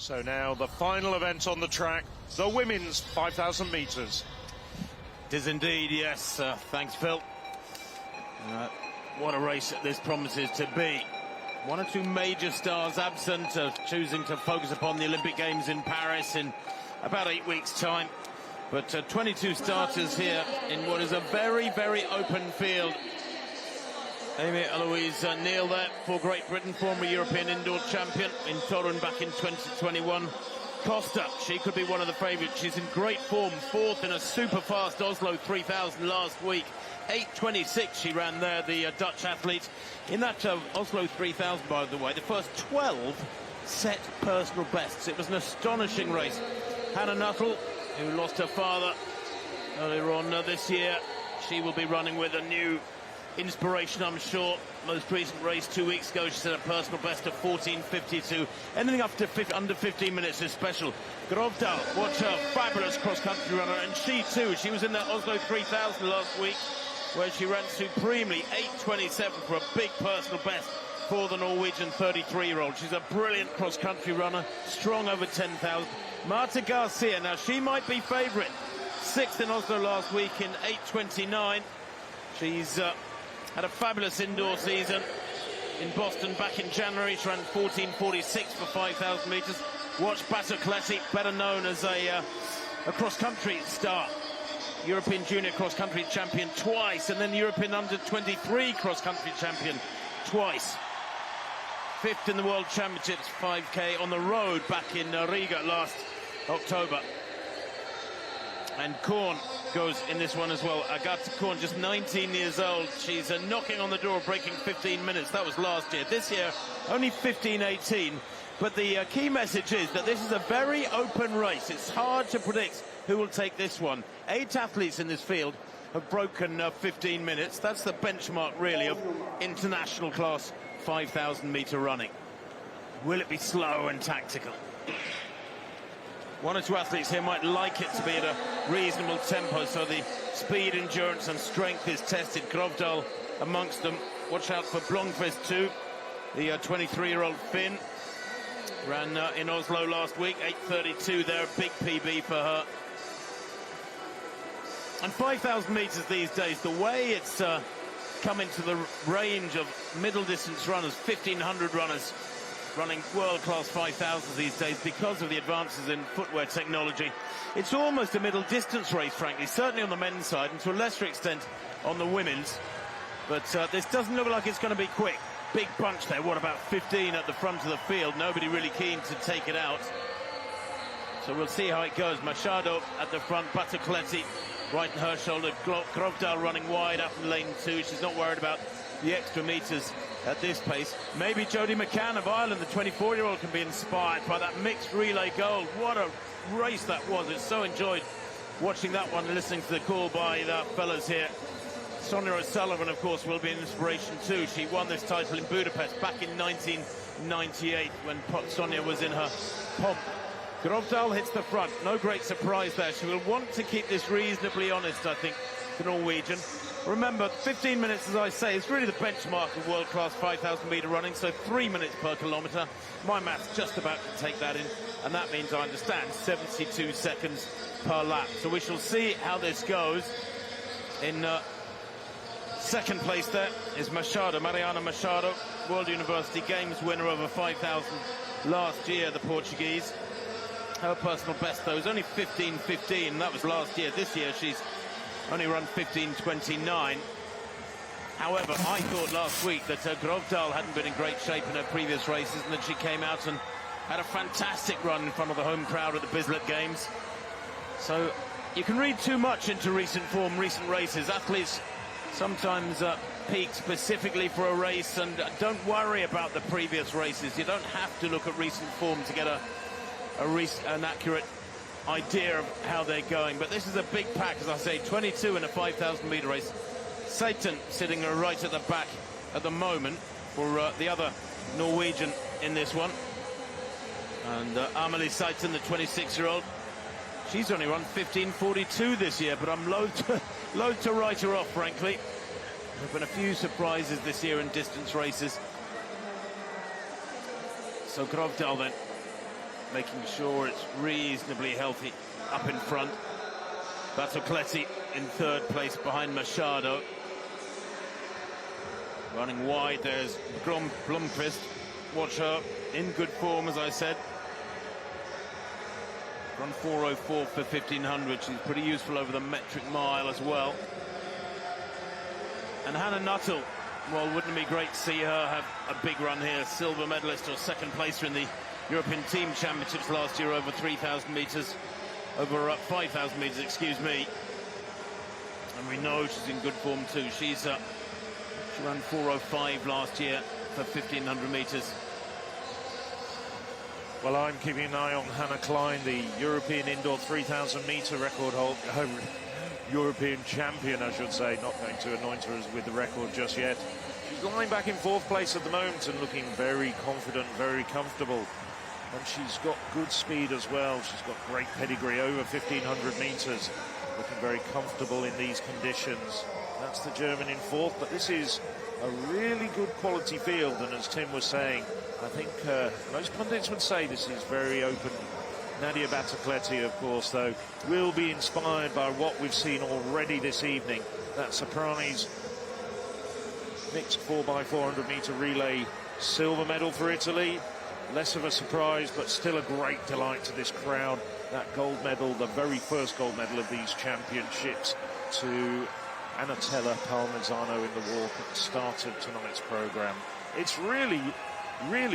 So now the final event on the track, the women's 5,000 metres. It is indeed, yes. Thanks, Phil. What a race this promises to be. One or two major stars absent, choosing to focus upon the Olympic Games in Paris in about 8 weeks' time. But 22 starters here in what is a very, very open field. Amy Eloise Neal there for Great Britain, former European indoor champion in Torun back in 2021. Costa, she could be one of the favourites. She's in great form, fourth in a super fast Oslo 3000 last week. 8:26 she ran there, the Dutch athlete. In that Oslo 3000, by the way, the first 12 set personal bests. It was an astonishing race. Hannah Nuttall, who lost her father earlier on this year, she will be running with a new inspiration, I'm sure. Most recent race 2 weeks ago, she set a personal best of 14:52. Anything up to under 15 minutes is special. Grovdal, what a fabulous cross-country runner, and she too, she was in the Oslo 3000 last week, where she ran supremely, 8:27 for a big personal best for the Norwegian 33-year-old. She's a brilliant cross-country runner, strong over 10,000. Marta Garcia, now she might be favourite. Sixth in Oslo last week in 8:29. She's had a fabulous indoor season in Boston back in January. She ran 14:46 for 5,000 metres. Watch Battocletti, better known as a cross-country star. European junior cross-country champion twice, and then European under-23 cross-country champion twice. Fifth in the World Championships 5K on the road back in Riga last October. And Korn goes in this one as well. Agatha Korn, just 19 years old. She's knocking on the door, breaking 15 minutes. That was last year. This year, only 15:18. But the key message is that this is a very open race. It's hard to predict who will take this one. 8 athletes in this field have broken 15 minutes. That's the benchmark, really, of international class 5,000 metre running. Will it be slow and tactical? One or two athletes here might like it to be at a reasonable tempo, so the speed, endurance and strength is tested. Grovdal amongst them. Watch out for Blomqvist too, the 23-year-old Finn. Ran in Oslo last week, 8:32 there, a big PB for her. And 5,000 metres these days, the way it's come into the range of middle distance runners, 1,500 runners running world-class 5,000s these days because of the advances in footwear technology. It's almost a middle distance race, frankly, certainly on the men's side, and to a lesser extent on the women's. But this doesn't look like it's going to be quick. Big bunch there, what, about 15 at the front of the field, nobody really keen to take it out. So we'll see how it goes. Machado at the front, Battocletti right in her shoulder, Grovdal running wide up in lane 2. She's not worried about the extra metres at this pace. Maybe Jodie McCann of Ireland, the 24-year-old, can be inspired by that mixed relay gold. What a race that was. It's so enjoyed watching that one and listening to the call by the fellas here. Sonia O'Sullivan, of course, will be an inspiration too. She won this title in Budapest back in 1998 when Sonia was in her pomp. Grovdal hits the front. No great surprise there. She will want to keep this reasonably honest, I think, the Norwegian. Remember, 15 minutes, as I say, is really the benchmark of world-class 5,000 metre running, so 3 minutes per kilometre. My math's just about to take that in, and that means, I understand, 72 seconds per lap. So we shall see how this goes. In second place there is Machado, Mariana Machado, World University Games winner over 5,000 last year, the Portuguese. Her personal best, though, is only 15:15. That was last year. This year, she's only run 15:29. However, I thought last week that Grovdal hadn't been in great shape in her previous races, and that she came out and had a fantastic run in front of the home crowd at the Bislett Games. So you can read too much into recent form, recent races. Athletes sometimes peak specifically for a race, and don't worry about the previous races. You don't have to look at recent form to get an accurate idea of how they're going. But this is a big pack, as I say, 22 in a 5,000 metre race. Satan sitting right at the back at the moment for the other Norwegian in this one. And Amelie Satan, the 26-year-old, she's only run 15:42 this year, but I'm loath to write her off, frankly. There have been a few surprises this year in distance races. So Grovdal then making sure it's reasonably healthy up in front. Battocletti in third place behind Machado. Running wide, there's Blomqvist. Watch her, in good form, as I said. Run 4:04 for 1500. She's pretty useful over the metric mile as well. And Hannah Nuttall, well, wouldn't it be great to see her have a big run here? Silver medalist or second placer in the European Team Championships last year over 3,000 metres. Over 5,000 metres, excuse me. And we know she's in good form too. She ran 4:05 last year for 1500 metres. Well, I'm keeping an eye on Hannah Klein, the European indoor 3,000 metre record holder, European champion, I should say. Not going to anoint her with the record just yet. She's lying back in fourth place at the moment and looking very confident, very comfortable. And she's got good speed as well. She's got great pedigree, over 1,500 metres. Looking very comfortable in these conditions. That's the German in fourth, but this is a really good quality field. And as Tim was saying, I think most pundits would say this is very open. Nadia Battocletti, of course, though, will be inspired by what we've seen already this evening. That surprise mixed 4x400 metre relay silver medal for Italy. Less of a surprise, but still a great delight to this crowd. That gold medal, the very first gold medal of these championships, to Anatella Palmisano in the walk at the start of tonight's programme. It's really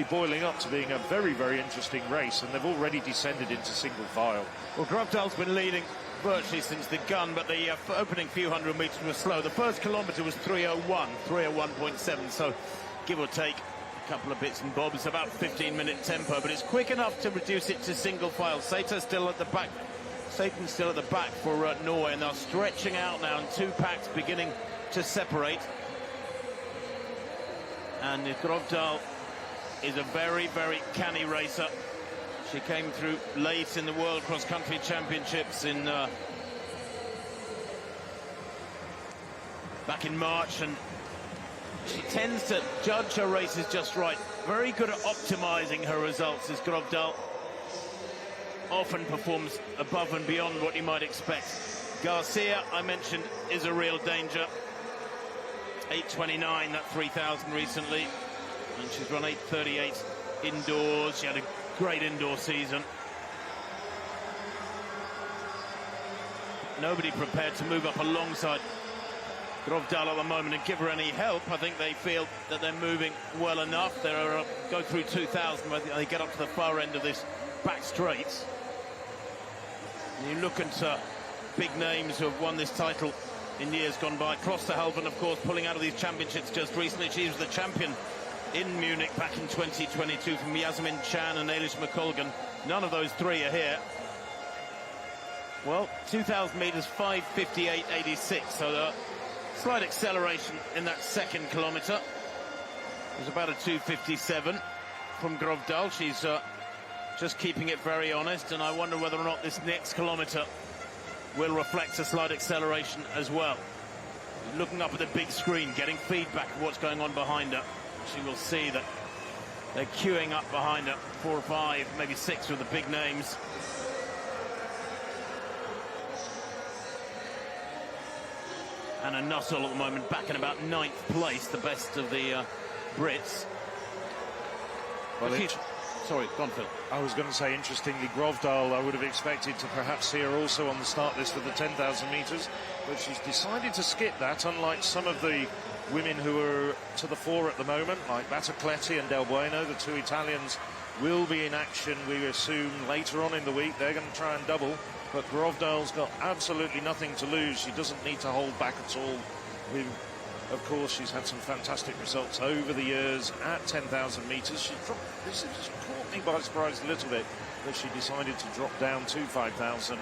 boiling up to being a very, very interesting race, and they've already descended into single file. Well, Grovdal's been leading virtually since the gun, but the opening few hundred metres was slow. The first kilometre was 3:01.7, so give or take a couple of bits and bobs, about 15-minute tempo, but it's quick enough to reduce it to single file. Satan's still at the back for Norway, and they're stretching out now, and two packs beginning to separate. And Grovdal is a very, very canny racer. She came through late in the World Cross Country Championships back in March, and she tends to judge her races just right. Very good at optimizing her results, is Grovdal. Often performs above and beyond what you might expect. Garcia, I mentioned, is a real danger. 8:29, that 3,000 recently. And she's run 8:38 indoors. She had a great indoor season. Nobody prepared to move up alongside Grovdal at the moment and give her any help. I think they feel that they're moving well enough. They're go through 2,000, where they get up to the far end of this back straight. And you look at big names who have won this title in years gone by. Klosterhalven, of course, pulling out of these championships just recently. She was the champion in Munich back in 2022 from Yasmin Chan and Eilish McColgan. None of those three are here. Well, 2,000 metres, 5:58.86, so a slight acceleration in that second kilometre. It was about a 2:57 from Grovdal. She's just keeping it very honest, and I wonder whether or not this next kilometre will reflect a slight acceleration as well. Looking up at the big screen, getting feedback of what's going on behind her. She will see that they're queuing up behind her, 4 or 5, maybe 6 of the big names. And a Nuttall at the moment back in about 9th place, the best of the Brits. Well, sorry, go on, Phil. I was going to say, interestingly, Grovdal, I would have expected to perhaps see her also on the start list for the 10,000 metres, but she's decided to skip that, unlike some of the women who are to the fore at the moment, like Battocletti and Del Bueno. The two Italians will be in action, we assume, later on in the week. They're going to try and double, but Grovdal's got absolutely nothing to lose. She doesn't need to hold back at all. Of course, she's had some fantastic results over the years at 10,000 metres. This has caught me by surprise a little bit that she decided to drop down to 5,000,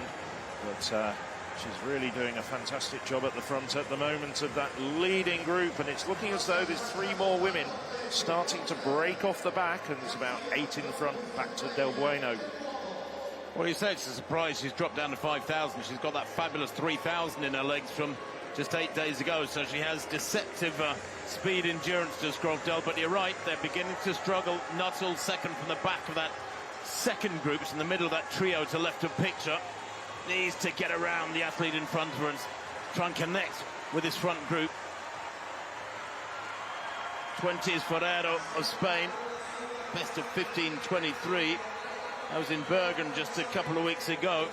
but she's really doing a fantastic job at the front at the moment of that leading group, and it's looking as though there's 3 more women starting to break off the back, and there's about 8 in front, back to Del Bueno. Well, you say it's a surprise she's dropped down to 5,000. She's got that fabulous 3,000 in her legs from just 8 days ago, so she has deceptive speed endurance to Grovdal, but you're right, they're beginning to struggle. Nuttall second from the back of that second groups in the middle of that trio to left of picture. Needs to get around the athlete in front of her and try and connect with his front group. 20 is Ferrero of Spain, best of 15:23. That was in Bergen just a couple of weeks ago.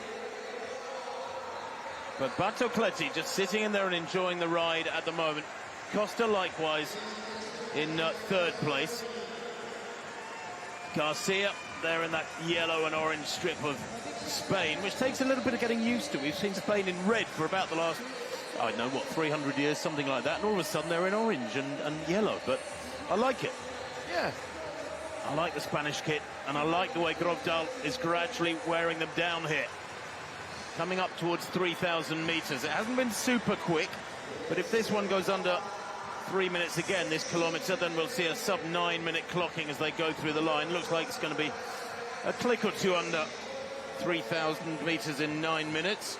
But Battocletti just sitting in there and enjoying the ride at the moment. Costa likewise in third place. Garcia there in that yellow and orange strip of Spain, which takes a little bit of getting used to. We've seen Spain in red for about the last, I don't know, what, 300 years, something like that. And all of a sudden they're in orange and yellow. But I like it. Yeah. I like the Spanish kit, and I like the way Grovdal is gradually wearing them down here. Coming up towards 3,000 meters. It hasn't been super quick, but if this one goes under 3 minutes again, this kilometer, then we'll see a sub 9-minute clocking as they go through the line. Looks like it's going to be a click or two under 3,000 meters in 9 minutes.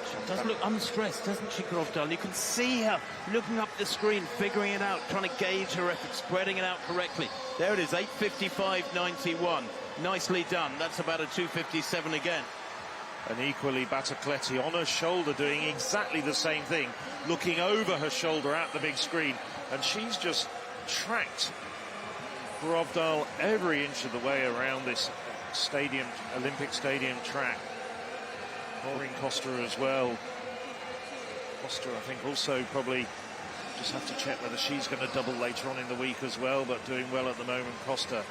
She does look unstressed, doesn't she, Grovdal? You can see her looking up the screen, figuring it out, trying to gauge her effort, spreading it out correctly. There it is, 8:55.91. Nicely done. That's about a 2:57 again. And equally, Battocletti on her shoulder doing exactly the same thing, looking over her shoulder at the big screen. And she's just tracked Grovdal every inch of the way around this stadium, Olympic Stadium track. Maureen Costa as well. Costa, I think, also probably just have to check whether she's going to double later on in the week as well, but doing well at the moment, Costa.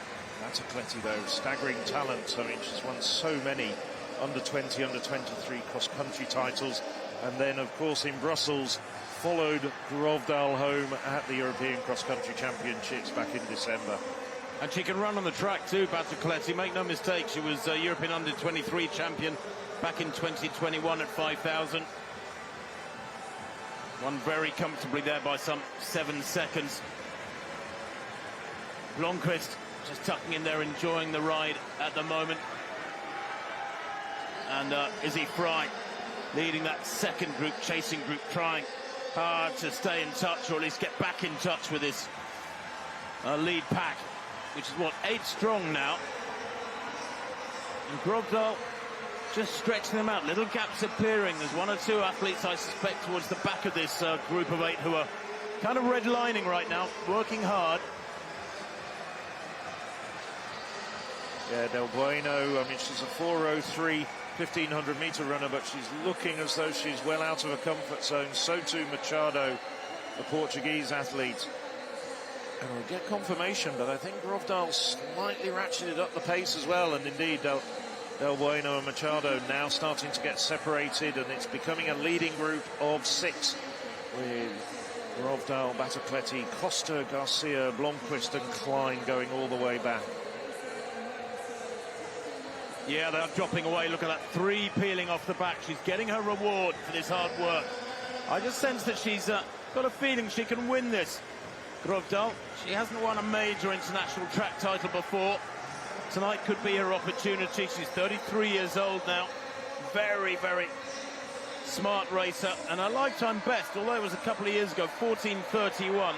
Battocletti, though, staggering talent. I mean, she's won so many under-20, under-23 cross-country titles. And then, of course, in Brussels, followed Grovdal home at the European Cross-Country Championships back in December. And she can run on the track too, Battocletti. Make no mistake, she was European under-23 champion back in 2021 at 5,000. Won very comfortably there by some 7 seconds. Blomqvist just tucking in there, enjoying the ride at the moment. And Izzy Fry leading that second group, chasing group, trying hard to stay in touch, or at least get back in touch with this lead pack, which is, what, 8 strong now. And Grovdal just stretching them out. Little gaps appearing. There's 1 or 2 athletes, I suspect, towards the back of this group of 8 who are kind of redlining right now, working hard. Yeah, Del Bueno, I mean, she's a 4:03 1,500-meter runner, but she's looking as though she's well out of her comfort zone. So too Machado, the Portuguese athlete. And we'll get confirmation, but I think Grovdal slightly ratcheted up the pace as well. And indeed, Del Bueno and Machado now starting to get separated, and it's becoming a leading group of 6 with Grovdal, Battocletti, Costa, Garcia, Blomqvist and Klein going all the way back. Yeah, they're dropping away. Look at that, 3 peeling off the back. She's getting her reward for this hard work. I just sense that she's got a feeling she can win this. Grovdal, she hasn't won a major international track title before. Tonight could be her opportunity. She's 33 years old now. Very, very smart racer. And her lifetime best, although it was a couple of years ago, 14:31,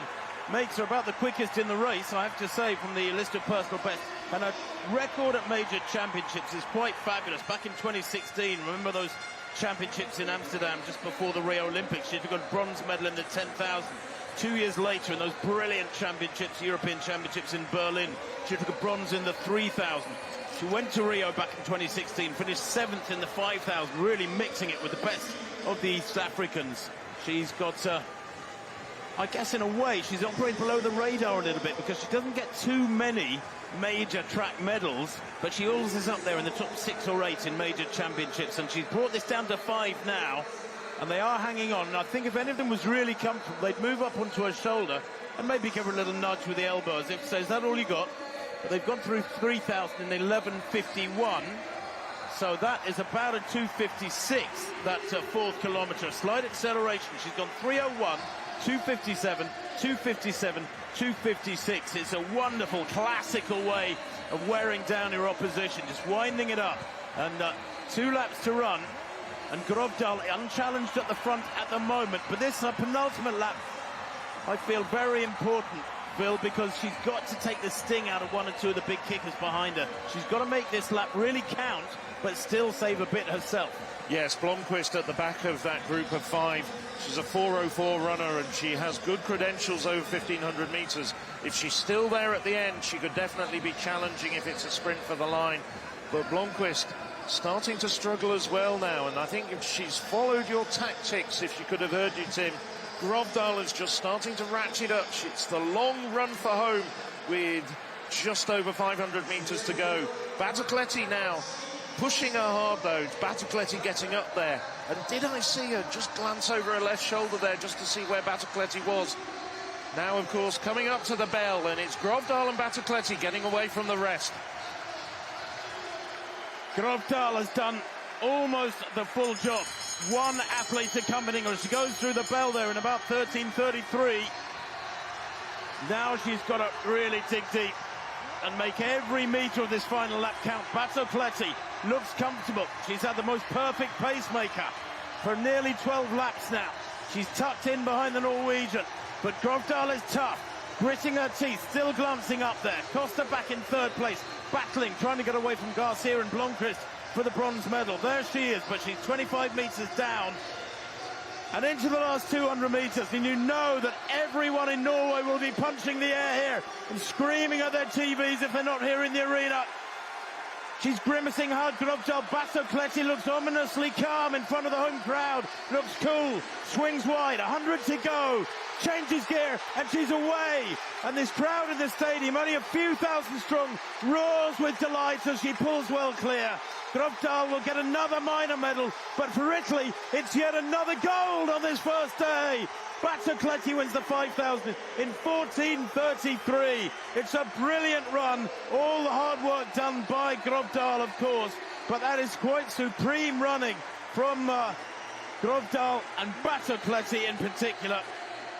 makes her about the quickest in the race, I have to say, from the list of personal bests. And her record at major championships is quite fabulous. Back in 2016, remember those championships in Amsterdam just before the Rio Olympics? She took a bronze medal in the 10,000. 2 years later, in those brilliant championships, European championships in Berlin, she took a bronze in the 3,000. She went to Rio back in 2016, finished 7th in the 5,000, really mixing it with the best of the East Africans. She's got, I guess in a way, she's operating below the radar a little bit because she doesn't get too many major track medals, but she always is up there in the top 6 or 8 in major championships, and she's brought this down to 5 now, and they are hanging on. And I think if any of them was really comfortable, they'd move up onto her shoulder and maybe give her a little nudge with the elbow, as if so, is that all you got? But they've gone through 3,000 in 11:51, so that is about a 2:56, that 4th kilometre. Slight acceleration. She's gone 3:01, 2:57, 2:57, 2:56. It's a wonderful, classical way of wearing down your opposition, just winding it up. And 2 laps to run. And Grovdal unchallenged at the front at the moment. But this penultimate lap, I feel, very important Phil, because she's got to take the sting out of one or two of the big kickers behind her. She's got to make this lap really count, but still save a bit herself. Yes, Blomqvist at the back of that group of 5. She's a 4:04 runner, and she has good credentials over 1,500 metres. If she's still there at the end, she could definitely be challenging if it's a sprint for the line. But Blomqvist starting to struggle as well now, and I think if she's followed your tactics, if she could have heard you, Tim, Grovdal is just starting to ratchet up. It's the long run for home with just over 500 metres to go. Battocletti now pushing her hard, though. Battocletti getting up there. And did I see her just glance over her left shoulder there just to see where Battocletti was? Now, of course, coming up to the bell, and it's Grovdal and Battocletti getting away from the rest. Grovdal has done almost the full job. One athlete accompanying her. She goes through the bell there in about 13:33. Now she's got to really dig deep and make every metre of this final lap count. Battocletti looks comfortable. She's had the most perfect pacemaker for nearly 12 laps now. She's tucked in behind the Norwegian, but Grovdal is tough, gritting her teeth, still glancing up there. Costa back in 3rd place, battling, trying to get away from Garcia and Blomqvist for the bronze medal. There she is, but she's 25 metres down and into the last 200 metres, and you know that everyone in Norway will be punching the air here and screaming at their TVs if they're not here in the arena. She's grimacing hard. Grovdal. Battocletti looks ominously calm in front of the home crowd. Looks cool. Swings wide. 100 to go. Changes gear, and she's away. And this crowd in the stadium, only a few thousand strong, roars with delight as she pulls well clear. Grovdal will get another minor medal, but for Italy, it's yet another gold on this first day. Battocletti wins the 5,000 in 14:33. It's a brilliant run. All the hard work done by Grovdal, of course, but that is quite supreme running from Grovdal and Battocletti in particular.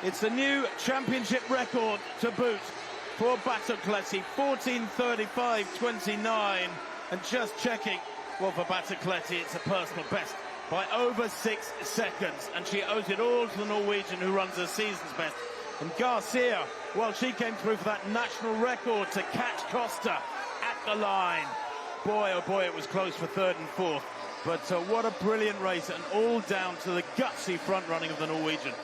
It's a new championship record to boot for Battocletti, 14:35.29. And just checking, well, for Battocletti, it's a personal best by over 6 seconds, and she owes it all to the Norwegian who runs her season's best. And Garcia, well, she came through for that national record to catch Costa at the line. Boy, oh boy, it was close for 3rd and 4th. But what a brilliant race, and all down to the gutsy front running of the Norwegian.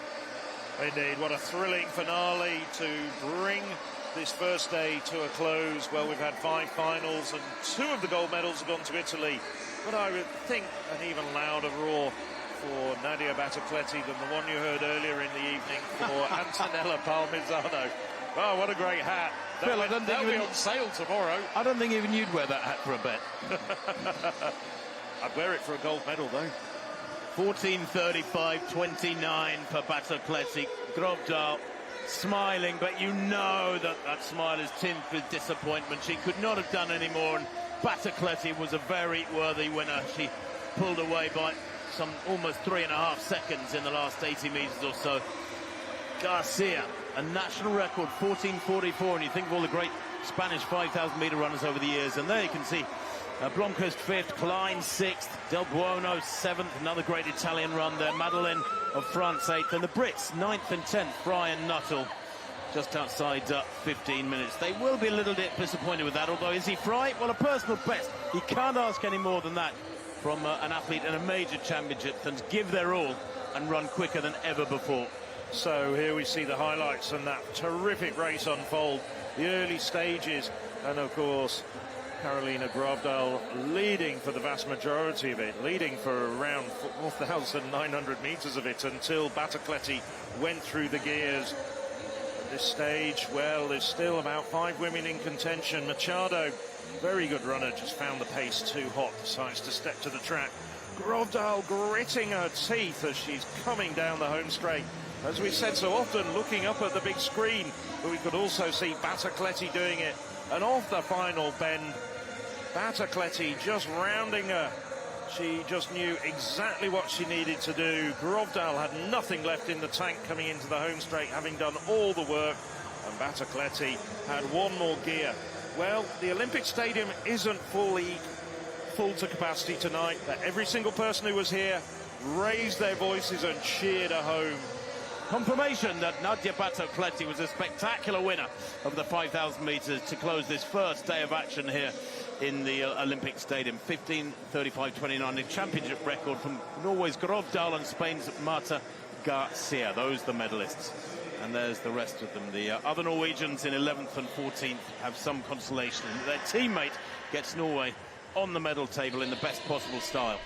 Indeed, what a thrilling finale to bring this first day to a close. Well, we've had 5 finals, and 2 of the gold medals have gone to Italy. But I would think an even louder roar for Nadia Battocletti than the one you heard earlier in the evening for Antonella Palmisano. Oh, what a great hat. That'll be on sale tomorrow. I don't think even you'd wear that hat for a bet. I'd wear it for a gold medal, though. 14:35.29 for Battocletti. Grovdal smiling, but you know that that smile is tinged with disappointment. She could not have done any more, and Battocletti was a very worthy winner. She pulled away by some almost 3.5 seconds in the last 80 metres or so. Garcia, a national record, 14:44, and you think of all the great Spanish 5,000 metre runners over the years, and there you can see Blomqvist 5th, Klein 6th, Del Buono 7th, another great Italian run there, Madeleine of France 8th, and the Brits 9th and 10th, Brian Nuttall, just outside 15 minutes. They will be a little bit disappointed with that, although is he Fry? Well, a personal best. You can't ask any more than that from an athlete in a major championship, than to give their all and run quicker than ever before. So here we see the highlights and that terrific race unfold, the early stages, and of course Karolina Grovdal leading for the vast majority of it, leading for around 4,900 metres of it until Battocletti went through the gears. At this stage, well, there's still about 5 women in contention. Machado, very good runner, just found the pace too hot, decides to step to the track. Grovdal gritting her teeth as she's coming down the home straight. As we've said so often, looking up at the big screen, but we could also see Battocletti doing it. And off the final bend, Battocletti just rounding her. She just knew exactly what she needed to do. Grovdal had nothing left in the tank coming into the home straight, having done all the work. And Battocletti had one more gear. Well, the Olympic Stadium isn't full to capacity tonight, but every single person who was here raised their voices and cheered her home. confirmation that Nadia Battocletti was a spectacular winner of the 5,000 metres to close this first day of action here in the Olympic Stadium. 15:35.29, a championship record from Norway's Grovdal and Spain's Marta Garcia. Those the medalists. And there's the rest of them. The other Norwegians in 11th and 14th have some consolation. Their teammate gets Norway on the medal table in the best possible style.